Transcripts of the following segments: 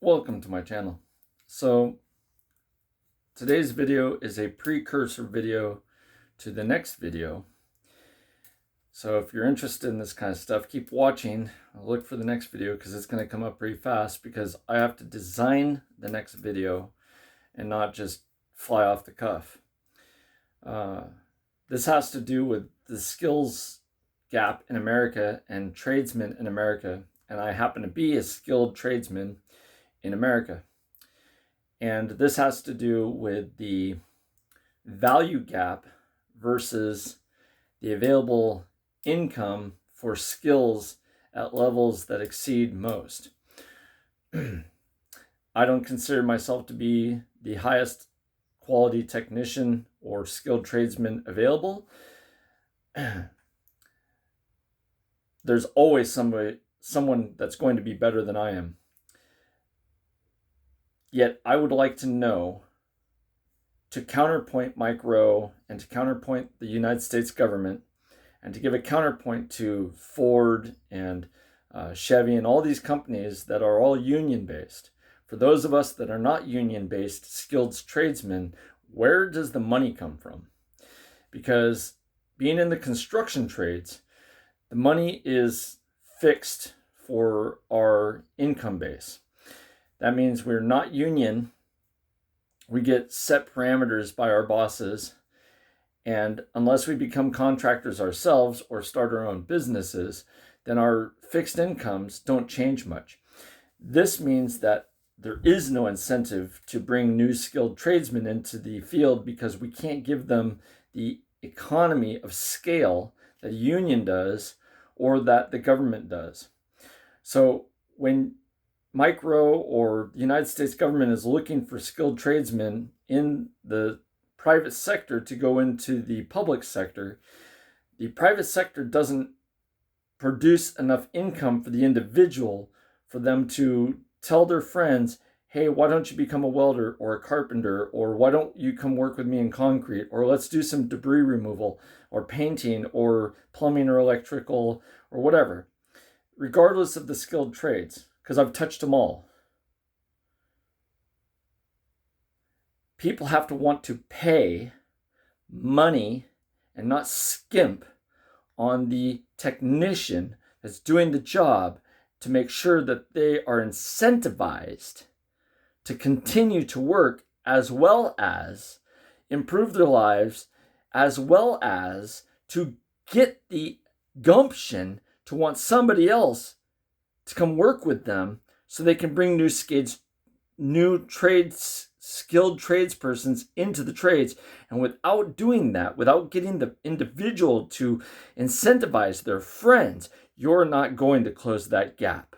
Welcome to my channel. So today's video is a precursor video to the next video. So if you're interested in this kind of stuff, keep watching. I'll look for the next video because it's going to come up pretty fast because I have to design the next video and not just fly off the cuff. This has to do with the skills gap in America and tradesmen in America. And I happen to be a skilled tradesman in America. And this has to do with the value gap versus the available income for skills at levels that exceed most. I don't consider myself to be the highest quality technician or skilled tradesman available. There's always someone that's going to be better than I am. Yet I would like to know, to counterpoint Mike Rowe and to counterpoint the United States government, and to give a counterpoint to Ford and Chevy and all these companies that are all union-based. For those of us that are not union-based, skilled tradesmen, where does the money come from? Because being in the construction trades, the money is fixed for our income base. That means we're not union. We get set parameters by our bosses. And unless we become contractors ourselves or start our own businesses, then our fixed incomes don't change much. This means that there is no incentive to bring new skilled tradesmen into the field because we can't give them the economy of scale that a union does or that the government does. So when Mike Rowe or the United States government is looking for skilled tradesmen in the private sector to go into the public sector, the private sector doesn't produce enough income for the individual for them to tell their friends, hey, why don't you become a welder or a carpenter, or why don't you come work with me in concrete, or let's do some debris removal or painting or plumbing or electrical or whatever, regardless of the skilled trades. Because I've touched them all. People have to want to pay money and not skimp on the technician that's doing the job to make sure that they are incentivized to continue to work as well as improve their lives, as well as to get the gumption to want somebody else to come work with them so they can bring skilled tradespersons into the trades. And without doing that, without getting the individual to incentivize their friends, you're not going to close that gap.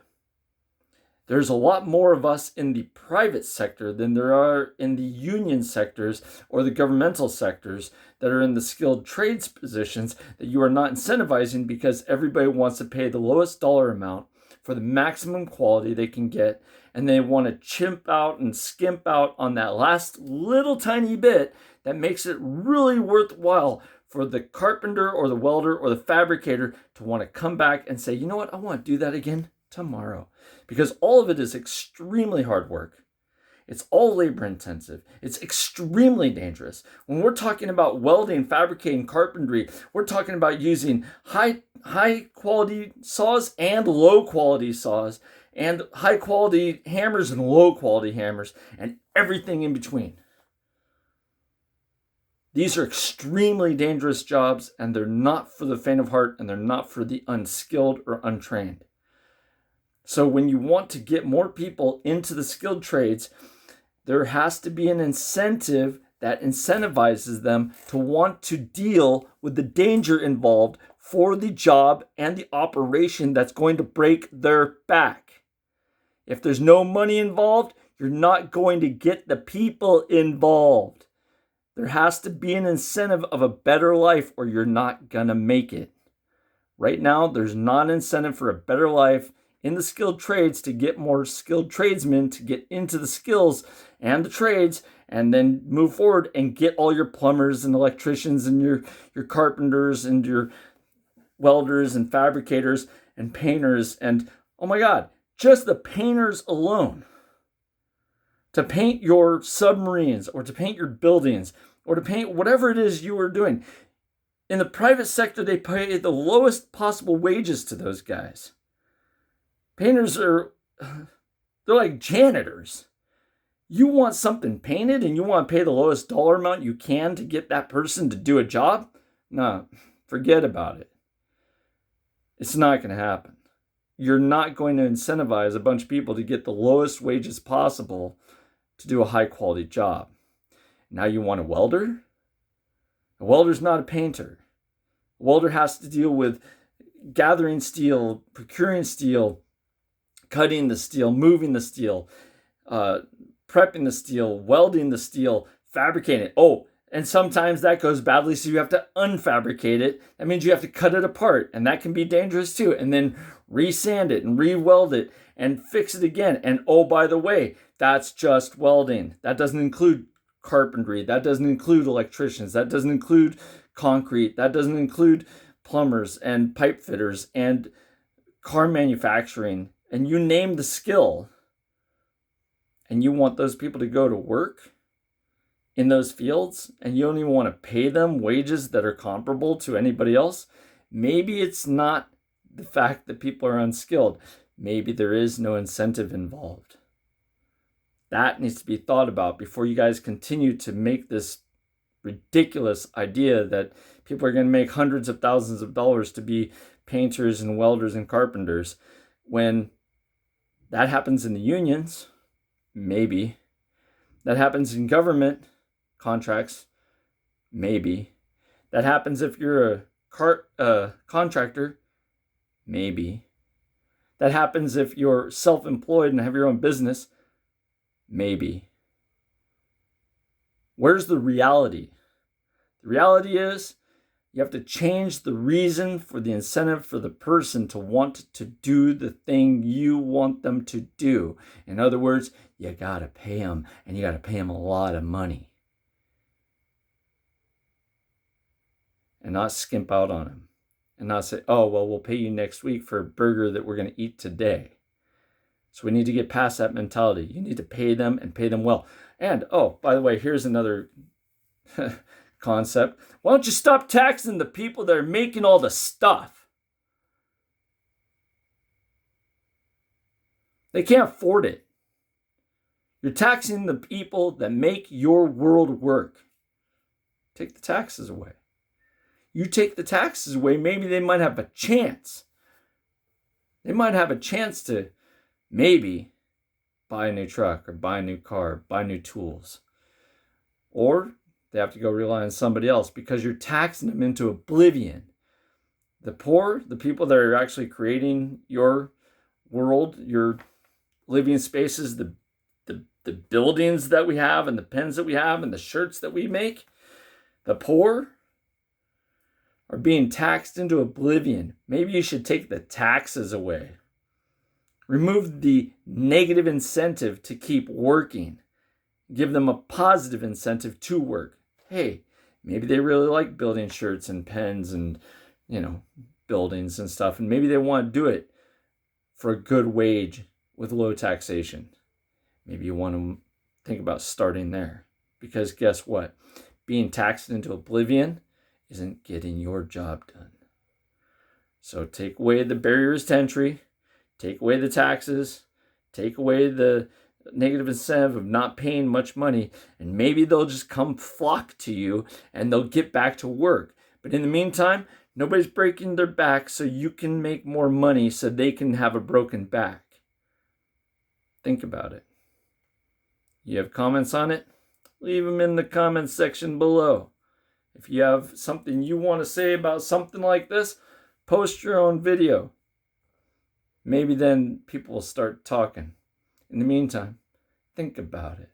There's a lot more of us in the private sector than there are in the union sectors or the governmental sectors that are in the skilled trades positions that you are not incentivizing because everybody wants to pay the lowest dollar amount for the maximum quality they can get, and they want to chimp out and skimp out on that last little tiny bit that makes it really worthwhile for the carpenter or the welder or the fabricator to want to come back and say, you know what, I want to do that again tomorrow. Because all of it is extremely hard work. It's all labor intensive. It's extremely dangerous. When we're talking about welding, fabricating, carpentry, we're talking about using high quality saws and low quality saws, and high quality hammers and low quality hammers, and everything in between. These are extremely dangerous jobs, and they're not for the faint of heart, and they're not for the unskilled or untrained. So when you want to get more people into the skilled trades, there has to be an incentive that incentivizes them to want to deal with the danger involved for the job and the operation that's going to break their back. If there's no money involved, you're not going to get the people involved. There has to be an incentive of a better life or you're not going to make it. Right now, there's not an incentive for a better life in the skilled trades to get more skilled tradesmen to get into the skills and the trades and then move forward and get all your plumbers and electricians and your carpenters and your welders and fabricators and painters. And oh my God, just the painters alone to paint your submarines or to paint your buildings or to paint whatever it is you are doing. In the private sector, they pay the lowest possible wages to those guys. Painters they're like janitors. You want something painted and you want to pay the lowest dollar amount you can to get that person to do a job? No, forget about it. It's not going to happen. You're not going to incentivize a bunch of people to get the lowest wages possible to do a high quality job. Now you want a welder? A welder's not a painter. A welder has to deal with gathering steel, procuring steel, cutting the steel, moving the steel, prepping the steel, welding the steel, fabricating it. Oh, and sometimes that goes badly, so you have to unfabricate it. That means you have to cut it apart, and that can be dangerous too. And then resand it and re-weld it and fix it again. And oh, by the way, that's just welding. That doesn't include carpentry. That doesn't include electricians. That doesn't include concrete. That doesn't include plumbers and pipe fitters and car manufacturing. And you name the skill. And you want those people to go to work in those fields, and you don't even want to pay them wages that are comparable to anybody else. Maybe it's not the fact that people are unskilled. Maybe there is no incentive involved. That needs to be thought about before you guys continue to make this ridiculous idea that people are going to make hundreds of thousands of dollars to be painters and welders and carpenters. When that happens in the unions, maybe. That happens in government contracts, maybe. That happens if you're a contractor, maybe. That happens if you're self-employed and have your own business, maybe. Where's the reality? The reality is you have to change the reason for the incentive for the person to want to do the thing you want them to do. In other words, you got to pay them, and you got to pay them a lot of money. And not skimp out on them. And not say, oh, well, we'll pay you next week for a burger that we're going to eat today. So we need to get past that mentality. You need to pay them and pay them well. And, oh, by the way, here's another concept. Why don't you stop taxing the people that are making all the stuff? They can't afford it. You're taxing the people that make your world work. Take the taxes away. You take the taxes away, maybe they might have a chance. They might have a chance to maybe buy a new truck or buy a new car, buy new tools. Or they have to go rely on somebody else because you're taxing them into oblivion. The poor, the people that are actually creating your world, your living spaces, the buildings that we have and the pens that we have and the shirts that we make, the poor are being taxed into oblivion. Maybe you should take the taxes away. Remove the negative incentive to keep working. Give them a positive incentive to work. Hey, maybe they really like building shirts and pens and, buildings and stuff. And maybe they want to do it for a good wage with low taxation. Maybe you want to think about starting there. Because guess what? Being taxed into oblivion isn't getting your job done. So take away the barriers to entry, take away the taxes, take away the negative incentive of not paying much money, and maybe they'll just come flock to you and they'll get back to work. But in the meantime, nobody's breaking their back so you can make more money so they can have a broken back. Think about it. You have comments on it? Leave them in the comments section below. If you have something you want to say about something like this, post your own video. Maybe then people will start talking. In the meantime, think about it.